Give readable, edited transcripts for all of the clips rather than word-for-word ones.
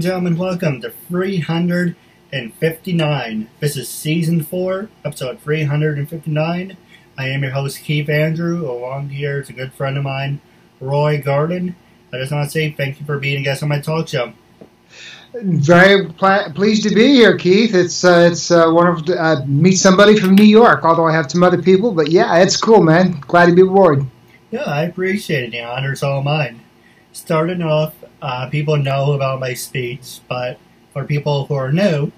Gentlemen, welcome to 359. This is Season 4, Episode 359. I am your host, Keith Andrew. Along here is a good friend of mine, Roy Garton. I just want to say thank you for being a guest on my talk show. Very pleased to be here, Keith. It's wonderful to meet somebody from New York, although I have some other people. But yeah, it's cool, man. Glad to be aboard. Yeah, I appreciate it. The honor's all mine. Starting off, people know about my speech, but for people who are new,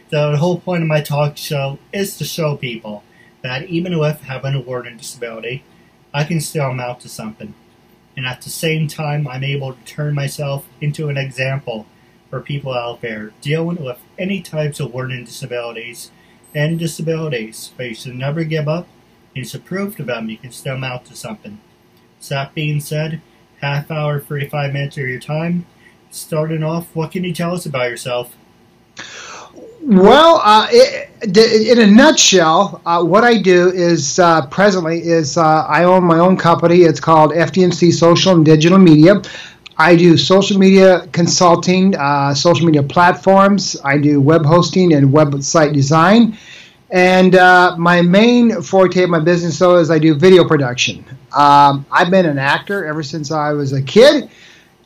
the whole point of my talk show is to show people that even with having a learning disability, I can still amount to something. And at the same time, I'm able to turn myself into an example for people out there dealing with any types of learning disabilities and disabilities. But you should never give up. You should prove to them you can still amount to something. So that being said, half hour, 45 minutes of your time. Starting off, what can you tell us about yourself? Well, in a nutshell, what I do is presently is I own my own company. It's called FDMC Social and Digital Media. I do social media consulting, social media platforms. I do web hosting and website design. And my main forte of my business, though, is I do video production. I've been an actor ever since I was a kid,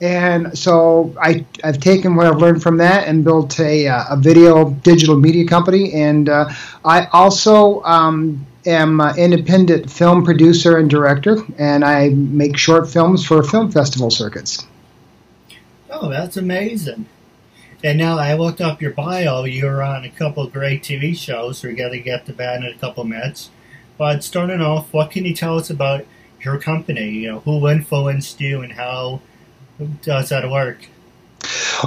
and so I've taken what I've learned from that and built a video digital media company. And I also am an independent film producer and director, and I make short films for film festival circuits. Oh, that's amazing. And now I looked up your bio. You're on a couple of great TV shows. We're going to get to that in a couple of minutes. But starting off, what can you tell us about your company? You know, who influenced you and how does that work?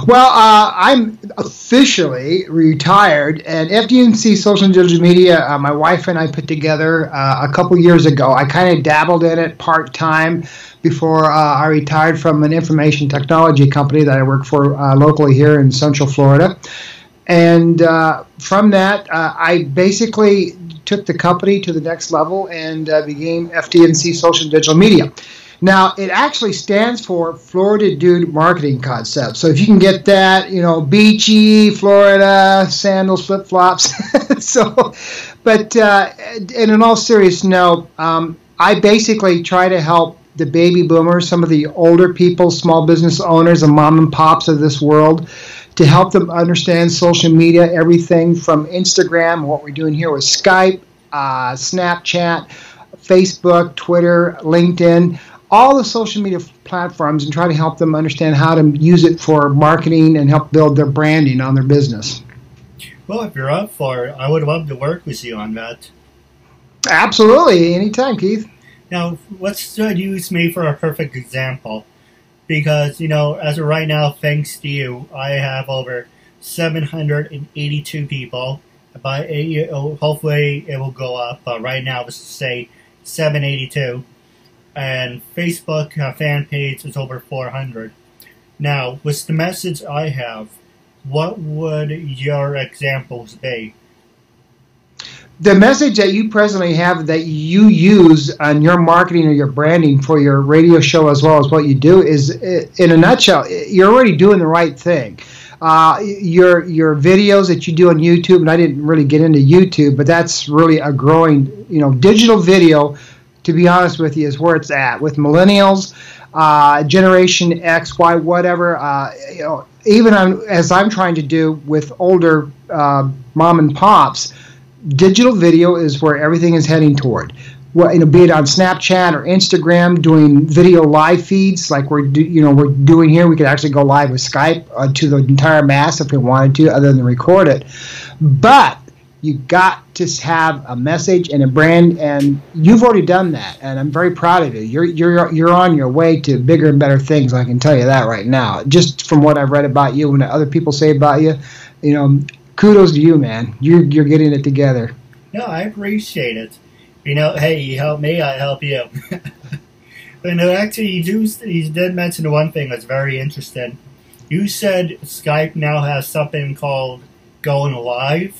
Well, I'm officially retired, and FDMC Social and Digital Media, my wife and I put together a couple years ago. I kind of dabbled in it part-time before I retired from an information technology company that I work for locally here in Central Florida. And from that, I basically took the company to the next level and became FDMC Social and Digital Media. Now, it actually stands for Florida Dude Marketing Concept. So if you can get that, you know, beachy, Florida, sandals, flip-flops. But in all serious note, I basically try to help the baby boomers, some of the older people, small business owners and mom and pops of this world, to help them understand social media, everything from Instagram, what we're doing here with Skype, Snapchat, Facebook, Twitter, LinkedIn, all the social media platforms, and try to help them understand how to use it for marketing and help build their branding on their business. Well, if you're up for it, I would love to work with you on that. Absolutely. Anytime, Keith. Now, let's use me for a perfect example. Because, you know, as of right now, thanks to you, I have over 782 people. But hopefully it will go up. But right now, let's say 782. And Facebook fan page is over 400. Now, with the message I have, what would your examples be? The message that you presently have that you use on your marketing or your branding for your radio show as well as what you do is, in a nutshell, you're already doing the right thing. Your videos that you do on YouTube, and I didn't really get into YouTube, but that's really a growing, you know, digital video, to be honest with you, is where it's at with millennials, Generation X, Y, whatever. You know, even as I'm trying to do with older mom and pops, digital video is where everything is heading toward. Well, you know, be it on Snapchat or Instagram, doing video live feeds like we're doing here. We could actually go live with Skype to the entire mass if we wanted to, other than record it. But you got to have a message and a brand, and you've already done that, and I'm very proud of you. You're on your way to bigger and better things. I can tell you that right now, just from what I've read about you and what other people say about you. You know, kudos to you, man. You're getting it together. No, I appreciate it. You know, hey, you help me, I help you. But no, actually, you did mention one thing that's very interesting. You said Skype now has something called going live.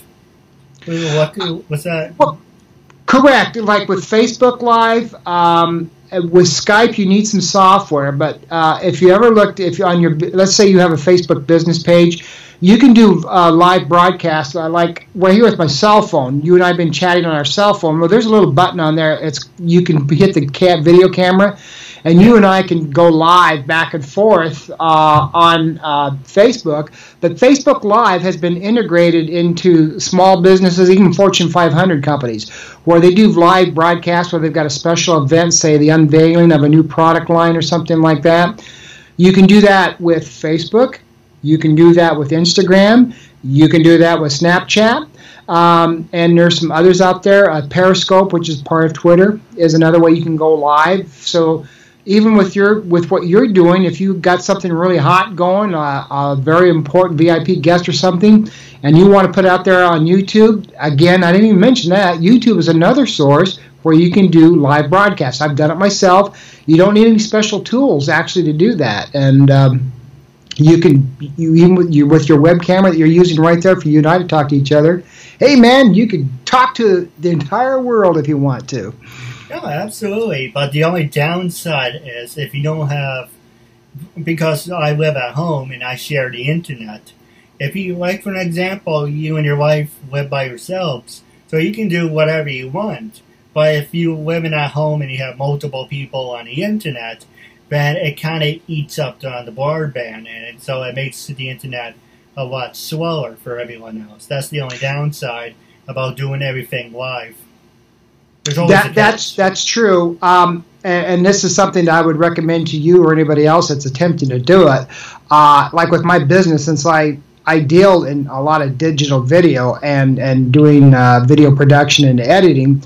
What's that? Well, correct. Like with Facebook Live, with Skype, you need some software. But if you ever looked, if on your, let's say you have a Facebook business page, you can do live broadcasts. Like here with my cell phone, you and I have been chatting on our cell phone. Well, there's a little button on there. You can hit the video camera, and you and I can go live back and forth on Facebook. But Facebook Live has been integrated into small businesses, even Fortune 500 companies, where they do live broadcasts where they've got a special event, say the unveiling of a new product line or something like that. You can do that with Facebook. You can do that with Instagram. You can do that with Snapchat. And there's some others out there. Periscope, which is part of Twitter, is another way you can go live. So even with what you're doing, if you've got something really hot going, a very important VIP guest or something, and you want to put it out there on YouTube, again, I didn't even mention that. YouTube is another source where you can do live broadcasts. I've done it myself. You don't need any special tools actually to do that. And even with your web camera that you're using right there for you and I to talk to each other, hey man, you can talk to the entire world if you want to. No, absolutely. But the only downside is if you don't have, because I live at home and I share the internet. If you, like for an example, you and your wife live by yourselves, so you can do whatever you want. But if you live in at home and you have multiple people on the internet, then it kind of eats up the broadband, and so it makes the internet a lot slower for everyone else. That's the only downside about doing everything live. That's true, and this is something that I would recommend to you or anybody else that's attempting to do it. Like with my business, since I deal in a lot of digital video and doing video production and editing,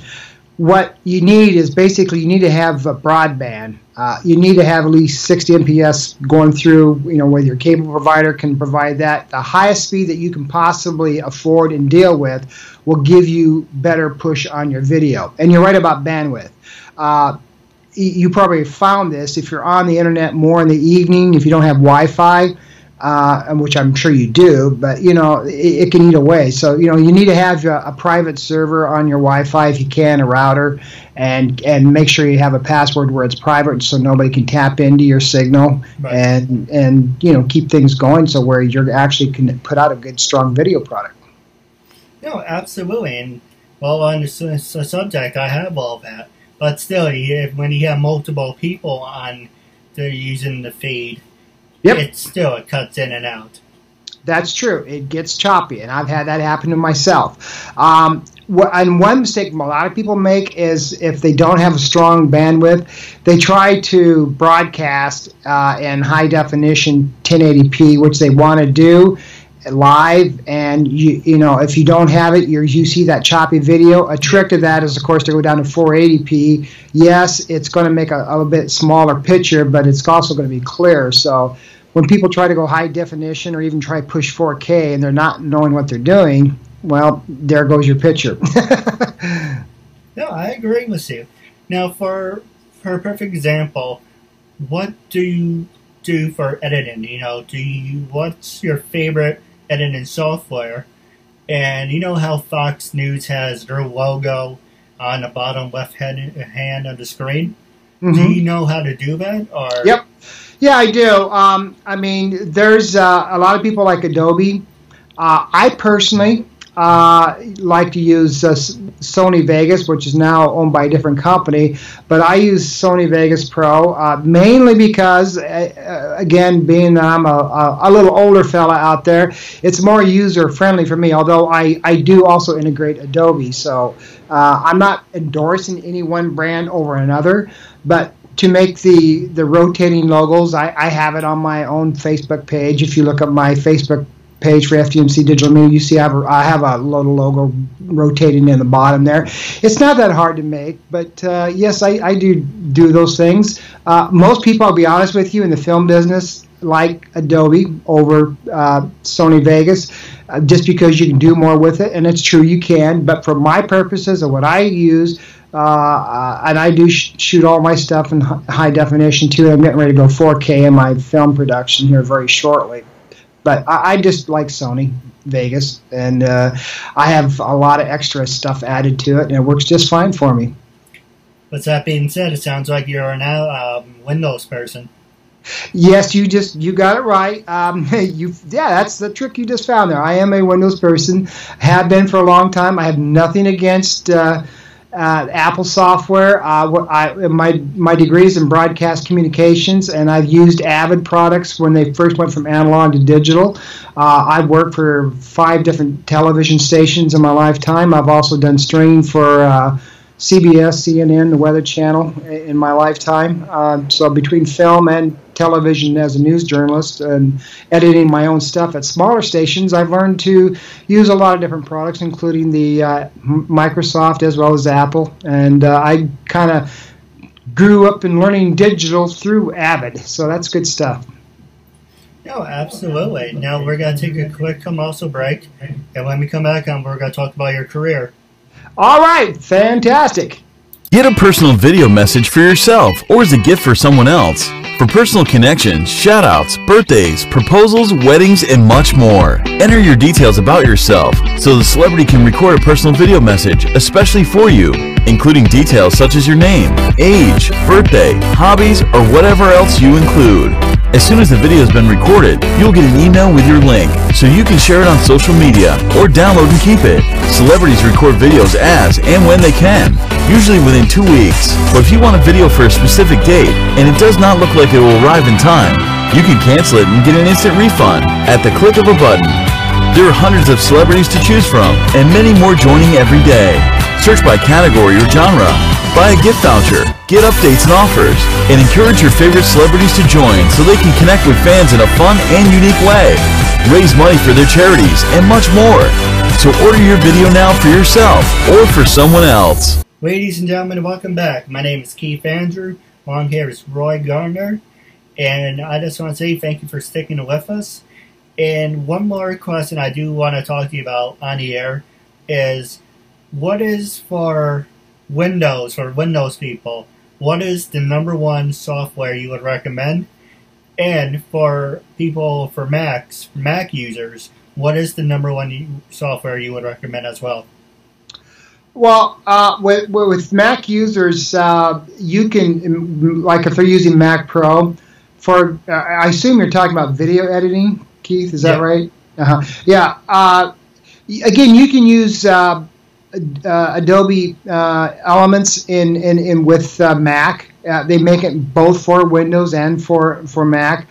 what you need is basically you need to have a broadband. You need to have at least 60 Mbps going through, whether your cable provider can provide that. The highest speed that you can possibly afford and deal with will give you better push on your video. And you're right about bandwidth. You probably found this if you're on the internet more in the evening, if you don't have Wi-Fi, which I'm sure you do, but it can eat away. So you need to have a private server on your Wi-Fi if you can, a router, and make sure you have a password where it's private so nobody can tap into your signal, right. and keep things going so where you're actually can put out a good strong video product. No, absolutely, and well, on the subject, I have all that, but still, when you have multiple people on, they're using the feed. Yep. It cuts in and out. That's true. It gets choppy, and I've had that happen to myself. And one mistake a lot of people make is if they don't have a strong bandwidth, they try to broadcast in high definition 1080p, which they want to do live, and if you don't have it, you see that choppy video. A trick to that is, of course, to go down to 480p. Yes, it's going to make a little bit smaller picture, but it's also going to be clear. So when people try to go high definition or even try to push 4K and they're not knowing what they're doing, well, there goes your picture. No, I agree with you. Now, for a perfect example, what do you do for editing? What's your favorite editing software? And you know how Fox News has their logo on the bottom left hand of the screen? Mm-hmm. Do you know how to do that? Or Yep. Yeah, I do. There's a lot of people like Adobe. I personally like to use Sony Vegas, which is now owned by a different company, but I use Sony Vegas Pro mainly because, again, being that I'm a little older fella out there, it's more user-friendly for me, although I do also integrate Adobe. So I'm not endorsing any one brand over another, but to make the rotating logos, I have it on my own Facebook page. If you look at my Facebook page for FDMC Digital Media, you see I have a little logo rotating in the bottom there. It's not that hard to make, but yes, I do those things. Most people, I'll be honest with you, in the film business like Adobe over Sony Vegas, just because you can do more with it, and it's true, you can, but for my purposes and what I use, and I do shoot all my stuff in high definition too. I'm getting ready to go 4K in my film production here very shortly. But I just like Sony Vegas, and I have a lot of extra stuff added to it, and it works just fine for me. With that being said, it sounds like you're now a Windows person. Yes, you got it right. That's the trick you just found there. I am a Windows person, have been for a long time. I have nothing against Apple software. My degree is in broadcast communications, and I've used Avid products when they first went from analog to digital. I've worked for 5 different television stations in my lifetime. I've also done stringing for CBS, CNN, the Weather Channel in my lifetime. So between film and television as a news journalist and editing my own stuff at smaller stations, I've learned to use a lot of different products, including the Microsoft as well as Apple. And I kind of grew up in learning digital through Avid, so that's good stuff. No, absolutely. Now we're going to take a quick commercial break, and when we come back on, we're going to talk about your career. All right, fantastic. Get a personal video message for yourself or as a gift for someone else. For personal connections, shoutouts, birthdays, proposals, weddings, and much more. Enter your details about yourself so the celebrity can record a personal video message especially for you, including details such as your name, age, birthday, hobbies, or whatever else you include. As soon as the video has been recorded, you'll get an email with your link so you can share it on social media or download and keep it. Celebrities record videos as and when they can, usually within 2 weeks. But if you want a video for a specific date and it does not look like it will arrive in time, you can cancel it and get an instant refund at the click of a button. There are hundreds of celebrities to choose from and many more joining every day. Search by category or genre, buy a gift voucher, get updates and offers, and encourage your favorite celebrities to join so they can connect with fans in a fun and unique way. Raise money for their charities and much more. So order your video now for yourself or for someone else. Ladies and gentlemen, welcome back. My name is Keith Andrew. Along here is Roy Garton, and I just want to say thank you for sticking with us. And one more question I do want to talk to you about on the air is, what is for Windows people, what is the #1 software you would recommend? And for people, for Mac users, what is the #1 software you would recommend as well? Well, with Mac users, you can, like if they're using Mac Pro, for I assume you're talking about video editing, Keith, is that right? Yeah. Again, you can use Adobe Elements in with Mac. They make it both for Windows and for Mac.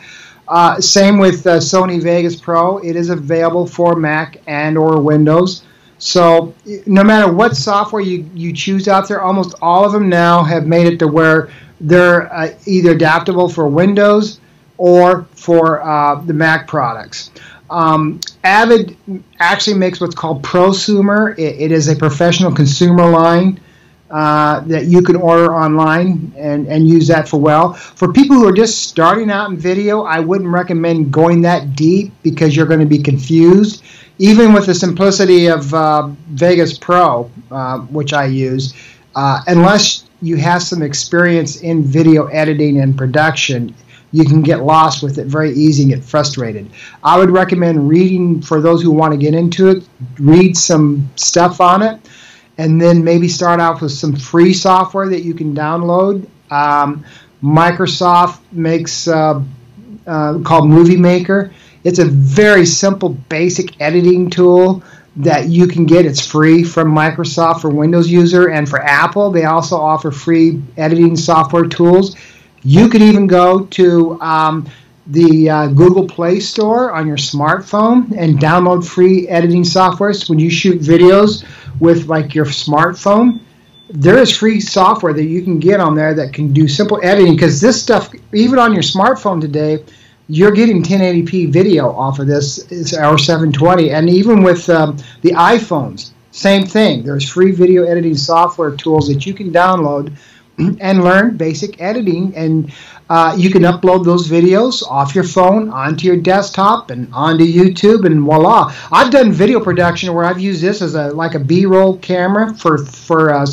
Same with Sony Vegas Pro. It is available for Mac and or Windows. So no matter what software you choose out there, almost all of them now have made it to where they're either adaptable for Windows or for the Mac products. Avid actually makes what's called prosumer. It is a professional consumer line that you can order online and use that for well. For people who are just starting out in video, I wouldn't recommend going that deep because you're going to be confused. Even with the simplicity of Vegas Pro, which I use, unless you have some experience in video editing and production, you can get lost with it very easy and get frustrated. I would recommend reading, for those who want to get into it, read some stuff on it, and then maybe start out with some free software that you can download. Microsoft makes called Movie Maker. It's a very simple, basic editing tool that you can get. It's free from Microsoft for Windows user, and for Apple, they also offer free editing software tools. You could even go to the Google Play Store on your smartphone and download free editing software. So when you shoot videos with like your smartphone, there is free software that you can get on there that can do simple editing, because this stuff, even on your smartphone today, you're getting 1080p video off of this, or 720, and even with the iPhones, same thing. There's free video editing software tools that you can download and learn basic editing, and you can upload those videos off your phone onto your desktop and onto YouTube, and voila. I've done video production where I've used this as like a B-roll camera for a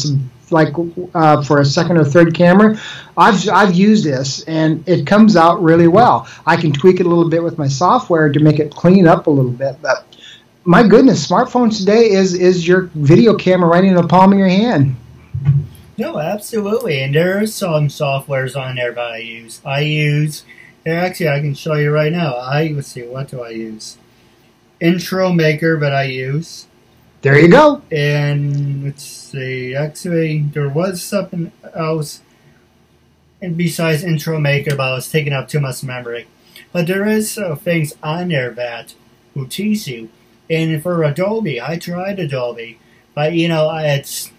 second or third camera. I've used this, and it comes out really well. I can tweak it a little bit with my software to make it clean up a little bit, but my goodness, smartphones today is your video camera right in the palm of your hand. No, absolutely. And there are some softwares on there that I use, actually, I can show you right now. Let's see, what do I use? Intro Maker that I use. There you go. And let's see, actually, there was something else and besides Intro Maker, but I was taking up too much memory. But there is things on there that will teach you. And for Adobe, I tried Adobe, but you know, it's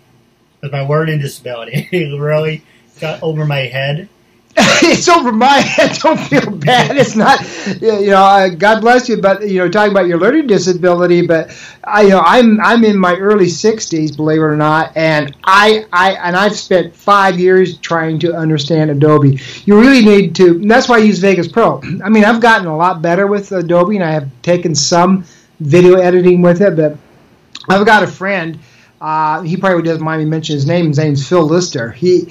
with my learning disability, it really got over my head. It's over my head. Don't feel bad. It's not, you know, God bless you, but you know, talking about your learning disability. But I'm in my early 60s, believe it or not, and I've spent 5 years trying to understand Adobe. You really need to. And that's why I use Vegas Pro. I mean, I've gotten a lot better with Adobe, and I have taken some video editing with it. But I've got a friend. He probably doesn't mind me mentioning his name. His name's Phil Lister. He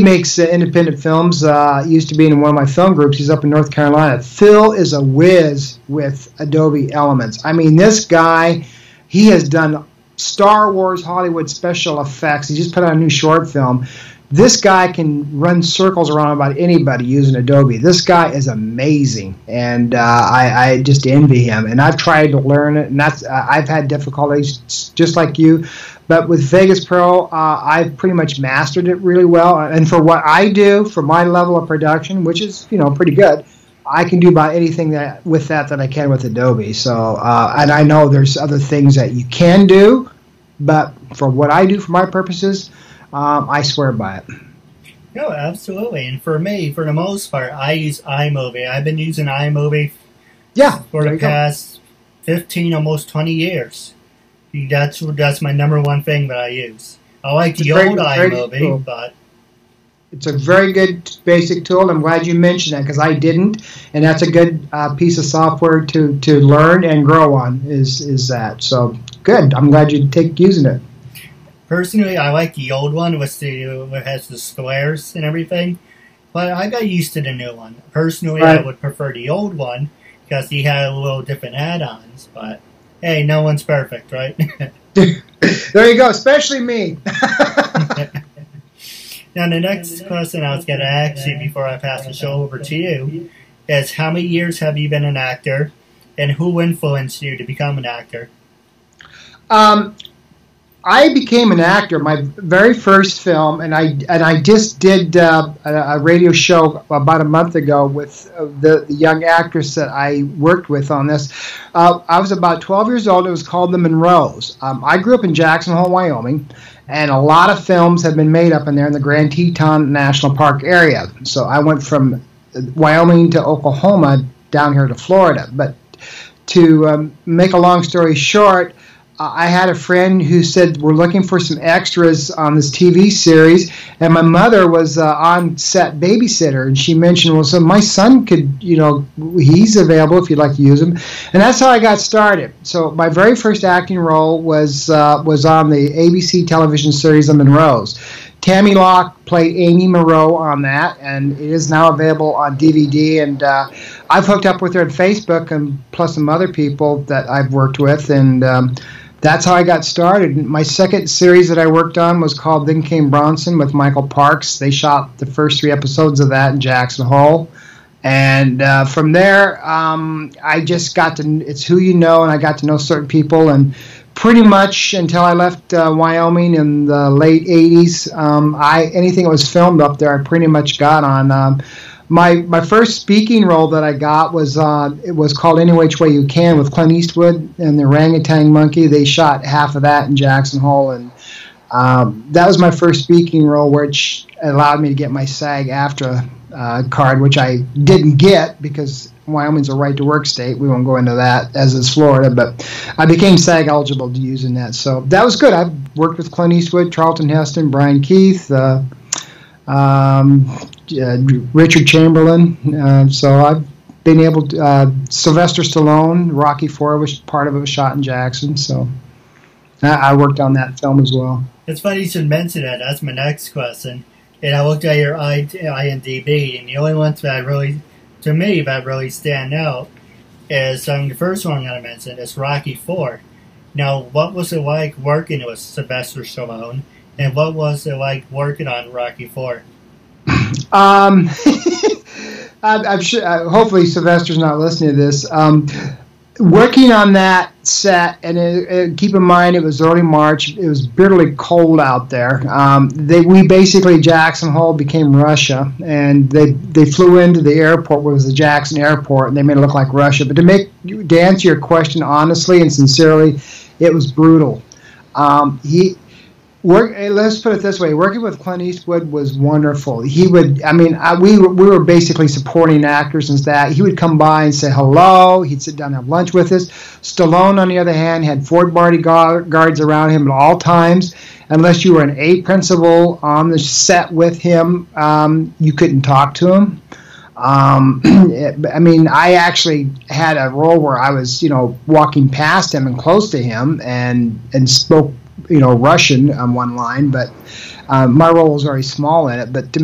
makes independent films. Used to be in one of my film groups. He's up in North Carolina. Phil is a whiz with Adobe Elements. I mean, this guy, he has done Star Wars Hollywood special effects. He just put out a new short film. This guy can run circles around about anybody using Adobe. This guy is amazing, and I just envy him. And I've tried to learn it, and I've had difficulties just like you. But with Vegas Pro, I've pretty much mastered it really well. And for what I do, for my level of production, which is pretty good, I can do about anything with that I can with Adobe. So, and I know there's other things that you can do, but for what I do for my purposes, I swear by it. No, absolutely. And for me, for the most part, I use iMovie. I've been using iMovie for the past 15, almost 20 years. That's my number one thing that I use. I like the old iMovie, but it's a very good basic tool. I'm glad you mentioned that because I didn't, and that's a good piece of software to learn and grow on. Is that so? Good. I'm glad you take using it. Personally, I like the old one with has the squares and everything, but I got used to the new one. Personally, I would prefer the old one because he had a little different add-ons, but hey, no one's perfect, right? There you go, especially me. Now, the next question I was going to ask you before I pass the show over to you is how many years have you been an actor, and who influenced you to become an actor? I became an actor. My very first film, and I just did a radio show about a month ago with the young actress that I worked with on this. I was about 12 years old. It was called The Monroes. I grew up in Jackson Hole, Wyoming, and a lot of films have been made up in there in the Grand Teton National Park area. So I went from Wyoming to Oklahoma down here to Florida. But to make a long story short, I had a friend who said, we're looking for some extras on this TV series, and my mother was on set babysitter, and she mentioned, well, so my son could, he's available if you'd like to use him, and that's how I got started. So my very first acting role was on the ABC television series The Monroes. Tammy Locke played Amy Moreau on that, and it is now available on DVD, and I've hooked up with her on Facebook, and plus some other people that I've worked with, and that's how I got started. My second series that I worked on was called Then Came Bronson with Michael Parks. They shot the first 3 episodes of that in Jackson Hole. And from there, I just got to, it's who you know, and I got to know certain people. And pretty much until I left Wyoming in the late 80s, anything that was filmed up there, I pretty much got on. My first speaking role that I got was it was called Any Which Way You Can with Clint Eastwood and the Orangutan Monkey. They shot half of that in Jackson Hole, and that was my first speaking role, which allowed me to get my SAG-AFTRA card, which I didn't get because Wyoming's a right-to-work state. We won't go into that, as is Florida, but I became SAG eligible to using that. So that was good. I've worked with Clint Eastwood, Charlton Heston, Brian Keith, Richard Chamberlain. So I've been able to, Sylvester Stallone, Rocky IV was part of it, was shot in Jackson. So I worked on that film as well. It's funny you should mention that. That's my next question. And I looked at your IMDb, and the only ones that really, to me, that really stand out is the first one I'm going to mention is Rocky IV. Now, what was it like working with Sylvester Stallone? And what was it like working on Rocky 4? I'm sure. Hopefully, Sylvester's not listening to this. Working on that set, and keep in mind it was early March. It was bitterly cold out there. We basically, Jackson Hole became Russia, and they flew into the airport, what was the Jackson Airport, and they made it look like Russia. But to answer your question honestly and sincerely, it was brutal. Let's put it this way: working with Clint Eastwood was wonderful. We were basically supporting actors and that. He would come by and say hello. He'd sit down and have lunch with us. Stallone, on the other hand, had 4 bodyguards around him at all times. Unless you were an A principal on the set with him, you couldn't talk to him. I actually had a role where I was, walking past him and close to him and spoke, Russian on one line, but my role was very small in it. But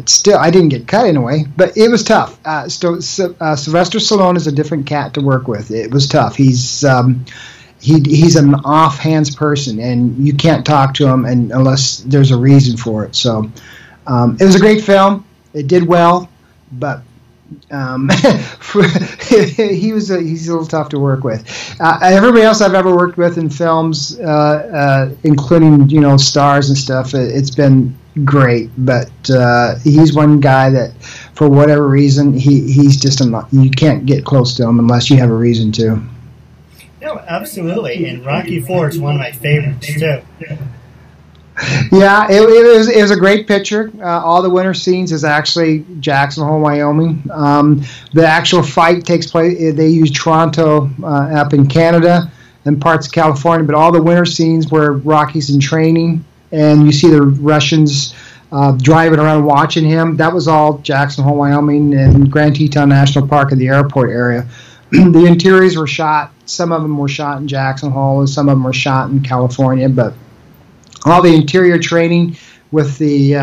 still, I didn't get cut anyway. But it was tough. Sylvester Stallone is a different cat to work with. It was tough. He's an offhands person, and you can't talk to him unless there's a reason for it. So it was a great film. It did well, but he's a little tough to work with. Everybody else I've ever worked with in films, including stars and stuff, it's been great. But he's one guy that, for whatever reason, he's just you can't get close to him unless you have a reason to. No, absolutely. And Rocky 4 is one of my favorites too. Yeah, it was a great picture. All the winter scenes is actually Jackson Hole, Wyoming. The actual fight takes place. They use Toronto up in Canada and parts of California, but all the winter scenes where Rocky's in training and you see the Russians driving around watching him. That was all Jackson Hole, Wyoming, and Grand Teton National Park in the airport area. The interiors were shot. Some of them were shot in Jackson Hole, and some of them were shot in California, but all the interior training with the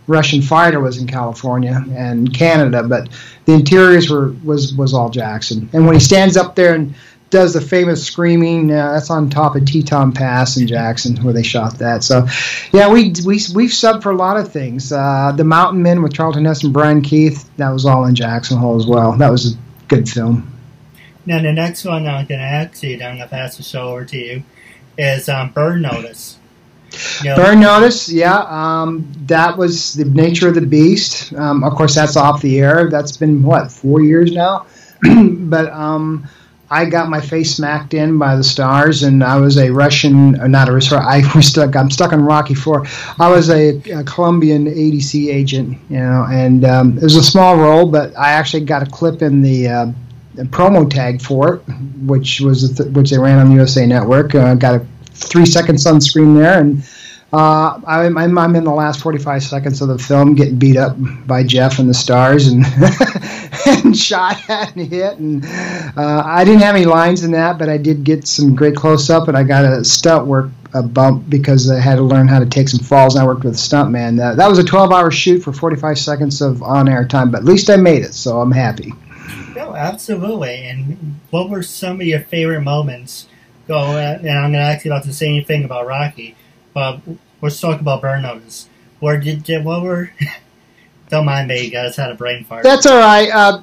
Russian fighter was in California and Canada, but the interiors was all Jackson. And when he stands up there and does the famous screaming, that's on top of Teton Pass in Jackson where they shot that. So, yeah, we've subbed for a lot of things. The Mountain Men with Charlton Heston and Brian Keith, that was all in Jackson Hole as well. That was a good film. Now, the next one I'm going to ask you, I'm going to pass the show over to you, is Burn Notice. Burn Notice, yeah. That was The Nature of the Beast. Of course, that's off the air. That's been, 4 years now? But I got my face smacked in by the stars, and I was a Russian, I'm stuck on Rocky 4. I was a Colombian ADC agent, and it was a small role, but I actually got a clip in the promo tag for it, which they ran on USA Network. Got a 3 seconds on screen there, and I'm in the last 45 seconds of the film getting beat up by Jeff and the stars and and shot at and hit, and I didn't have any lines in that, but I did get some great close-up, and I got a stunt work bump because I had to learn how to take some falls, and I worked with a stunt man. That was a 12-hour shoot for 45 seconds of on-air time, but at least I made it, so I'm happy. No, absolutely. And what were some of your favorite moments? And I'm going to ask you about the same thing about Rocky, but let's talk about Burn Notice. What were... Don't mind me, you guys had a brain fart. That's all right.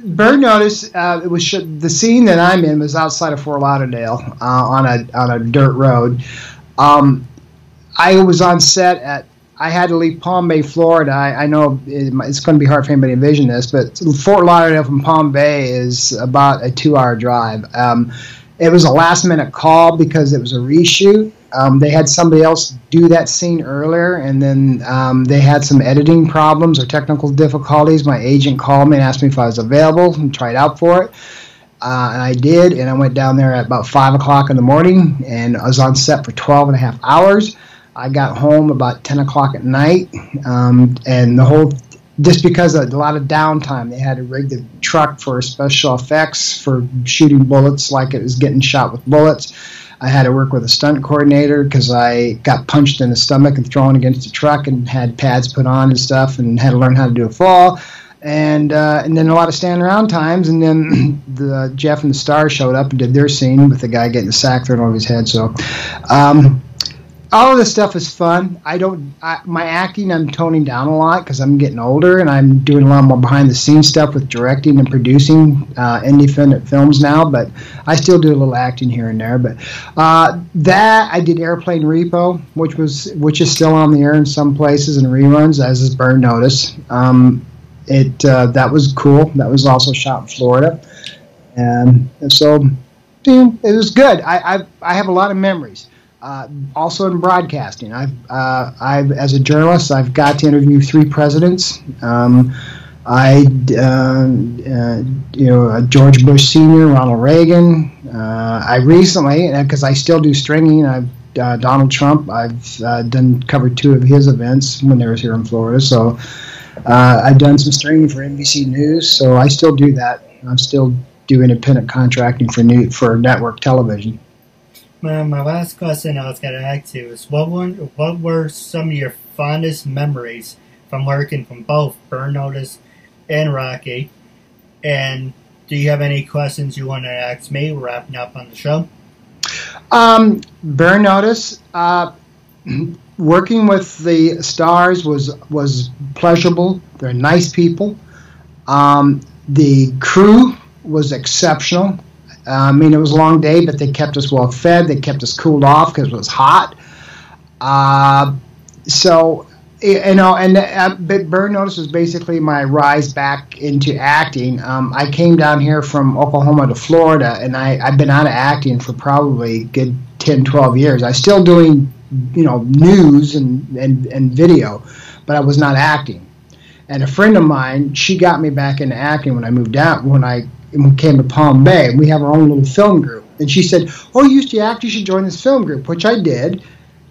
Burn Notice, it was the scene that I'm in was outside of Fort Lauderdale on a dirt road. I was on set I had to leave Palm Bay, Florida. I know it's going to be hard for anybody to envision this, but Fort Lauderdale from Palm Bay is about a 2-hour drive. It was a last-minute call because it was a reshoot. They had somebody else do that scene earlier, and then they had some editing problems or technical difficulties. My agent called me and asked me if I was available and tried out for it. And I did, and I went down there at about 5 o'clock in the morning, and I was on set for 12 and a half hours. I got home about 10 o'clock at night, and just because of a lot of downtime, they had to rig the truck for special effects for shooting bullets like it was getting shot with bullets. I had to work with a stunt coordinator because I got punched in the stomach and thrown against the truck and had pads put on and stuff, and had to learn how to do a fall. And then a lot of stand around times, and then Jeff and the Stars showed up and did their scene with the guy getting the sack thrown over his head. So all of this stuff is fun. My acting, I'm toning down a lot because I'm getting older and I'm doing a lot more behind the scenes stuff with directing and producing independent films now. But I still do a little acting here and there. But that I did Airplane Repo, which is still on the air in some places and reruns, as is Burn Notice. That was cool. That was also shot in Florida, and so it was good. I have a lot of memories. Also in broadcasting, I've as a journalist, I've got to interview 3 presidents. George Bush Sr., Ronald Reagan. I recently, because I still do stringing, Donald Trump. I've covered 2 of his events when they were here in Florida. So I've done some stringing for NBC News. So I still do that. I'm still do independent contracting for network television. My last question I was going to ask you is, what were some of your fondest memories from working from both Burn Notice and Rocky? And do you have any questions you want to ask me wrapping up on the show? Burn Notice, working with the stars was pleasurable. They're nice people. The crew was exceptional. I mean, it was a long day, but they kept us well fed. They kept us cooled off because it was hot. Burn Notice was basically my rise back into acting. I came down here from Oklahoma to Florida, and I've been out of acting for probably a good 10, 12 years. I was still doing, news and video, but I was not acting. And a friend of mine, she got me back into acting when I moved out, when I came to Palm Bay. We have our own little film group. And she said, "Oh, you used to act, you should join this film group," which I did.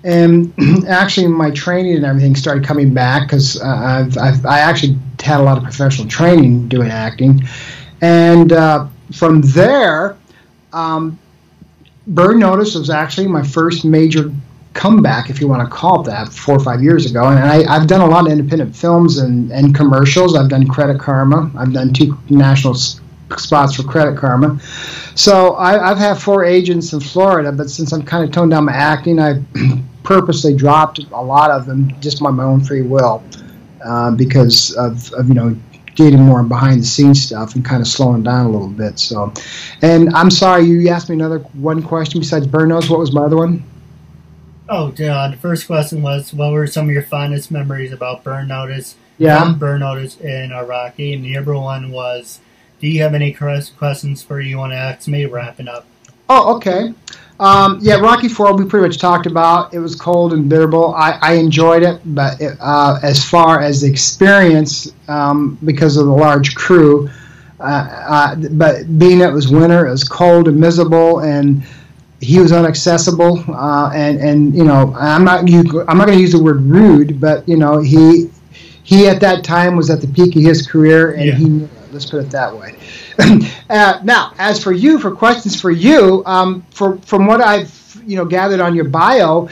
And actually my training and everything started coming back because I actually had a lot of professional training doing acting. And from there, Burn Notice was actually my first major comeback, if you want to call it that, 4 or 5 years ago. And I've done a lot of independent films and commercials. I've done Credit Karma. I've done 2 national spots for Credit Karma. So I've had 4 agents in Florida, but since I'm kind of toned down my acting, I purposely dropped a lot of them just by my own free will because of getting more behind the scenes stuff and kind of slowing down a little bit. So, and I'm sorry, you asked me one question besides Burn Notice. What was my other one? Oh, the first question was, what were some of your fondest memories about Burn Notice? Yeah. Burn Notice in Rocky. And the other one was, do you have any questions for you want to ask me wrapping up? Oh, okay. Rocky 4 we pretty much talked about. It was cold and bitter. I enjoyed it, but as far as the experience, because of the large crew, but being it was winter, it was cold and miserable, and he was inaccessible, and I'm not going to use the word rude, but he at that time was at the peak of his career, and he knew it. Let's put it that way. Now, as for you, for questions for you, from what I've gathered on your bio,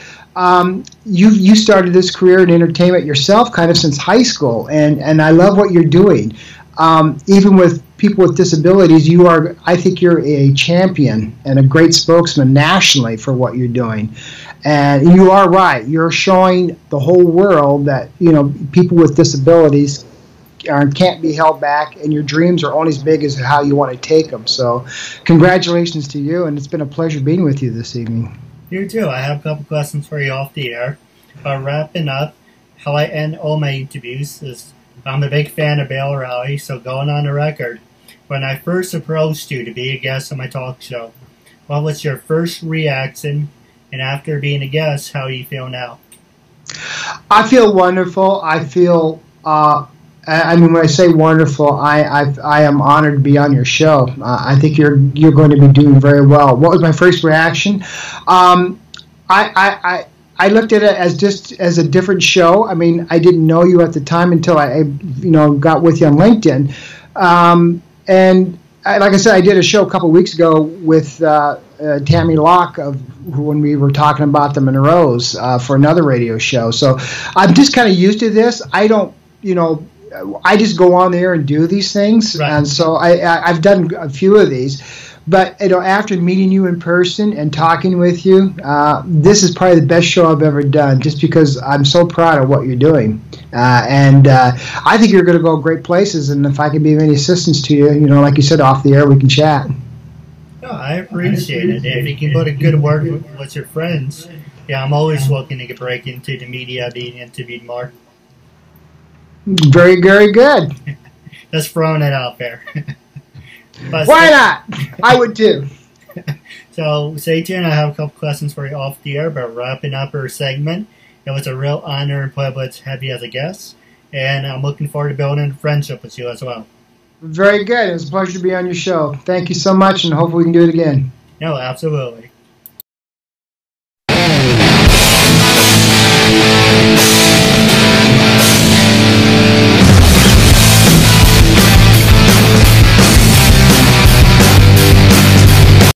you started this career in entertainment yourself, kind of since high school, and I love what you're doing. Even with people with disabilities, I think you're a champion and a great spokesman nationally for what you're doing. And you are right. You're showing the whole world that people with disabilities can't be held back, and your dreams are only as big as how you want to take them. So congratulations to you, and it's been a pleasure being with you this evening. You too. I have a couple questions for you off the air. Wrapping up, how I end all my interviews is, I'm a big fan of Bill O'Reilly, so going on the record, when I first approached you to be a guest on my talk show, what was your first reaction, and after being a guest, how do you feel now? I feel wonderful. I feel when I say wonderful, I am honored to be on your show. I think you're going to be doing very well. What was my first reaction? I looked at it as just as a different show. I mean, I didn't know you at the time until I got with you on LinkedIn. Like I said, I did a show a couple weeks ago with Tammy Locke when we were talking about the Monroes for another radio show. So I'm just kind of used to this. I don't, I just go on there and do these things. Right. And so I've done a few of these. But after meeting you in person and talking with you, this is probably the best show I've ever done, just because I'm so proud of what you're doing. And I think you're going to go great places, and if I can be of any assistance to you, like you said, off the air, we can chat. Oh, I appreciate it. If you can put a good word with your friends, yeah, I'm always looking to break into the media, being interviewed more. Very, very good. Just throwing it out there. But why not? I would too. So stay tuned. I have a couple questions for you off the air, but wrapping up our segment. It was a real honor and privilege to have you as a guest, and I'm looking forward to building a friendship with you as well. Very good. It was a pleasure to be on your show. Thank you so much, and hopefully we can do it again. No, absolutely.